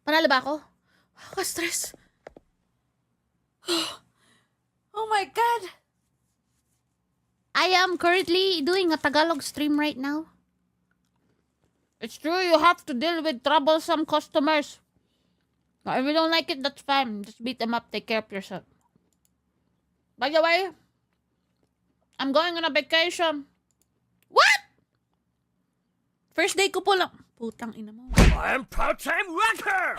Panalo ba ako? Ka-stress. Oh my God! I am currently doing a Tagalog stream right now. It's true, you have to deal with troublesome customers. If you don't like it, that's fine. Just beat them up, take care of yourself. By the way, I'm going on a vacation. What? First day ko po lang. Putang ina mo. I'm part-time worker!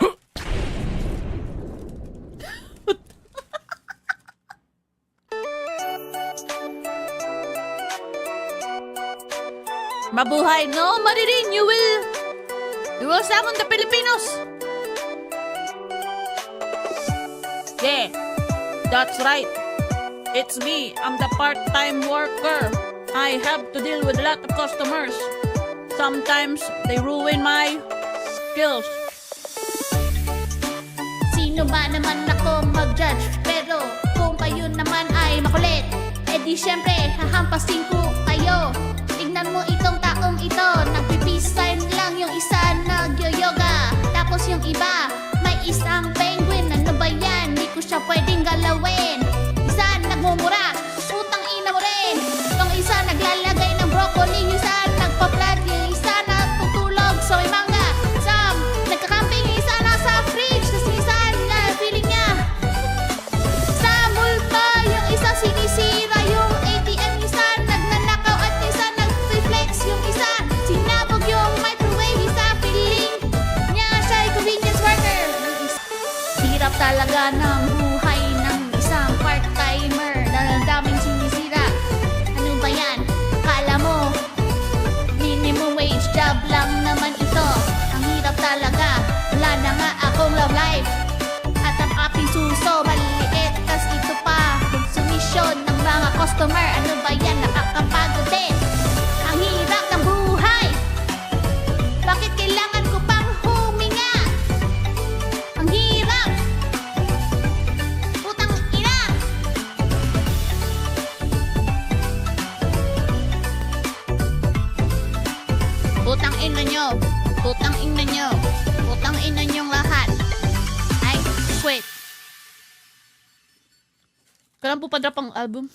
Mabuhay, no, Maririn, you will summon the Filipinos. Yeah, that's right. It's me, I'm the part-time worker. I have to deal with a lot of customers. Sometimes they ruin my skills. Sino ba naman ako mag-judge? Pero kung kayo naman ay makulit, edi syempre hahampasin ko kayo. Tignan mo itong taong ito, nagpi-peace sign lang yung isa nag-yoga. Tapos yung iba, may isang penguin. Ano ba yan? Di ko siya pwedeng galawin. Isa nagmumura, putang ina mo rin. Yung isa naglalagay ng broccoli, yung isa nagpa-flat, yung isa natutulog sa may mangga. Some nagkakamping, yung isa nasa fridge, tapos yung isa na feeling niya sa multo, yung isa sinisira yung ATM, yung isa nagnanakaw at yung isa nag-reflex, yung isa sinabog yung microwave, isa feeling niya siya ay convenience worker. Hirap talaga ng buhay ng isang part-timer dahil ang daming sinisira. Ano ba yan? Akala mo minimum wage job lang naman ito. Ang hirap talaga, wala na nga akong love life. At ang aking suso maliit, tas ito pa konsumisyon ng mga customer. Ano ba yan? Nakakapagod din. Ang hirap ng buhay. Bakit kailangan ko pang huminga? Ang hirap. Putang ina. Putang ina nyo. Putang ina nyo. Putang ina nyong lahat. Ay, quit. Kailan po pa-drop ang album?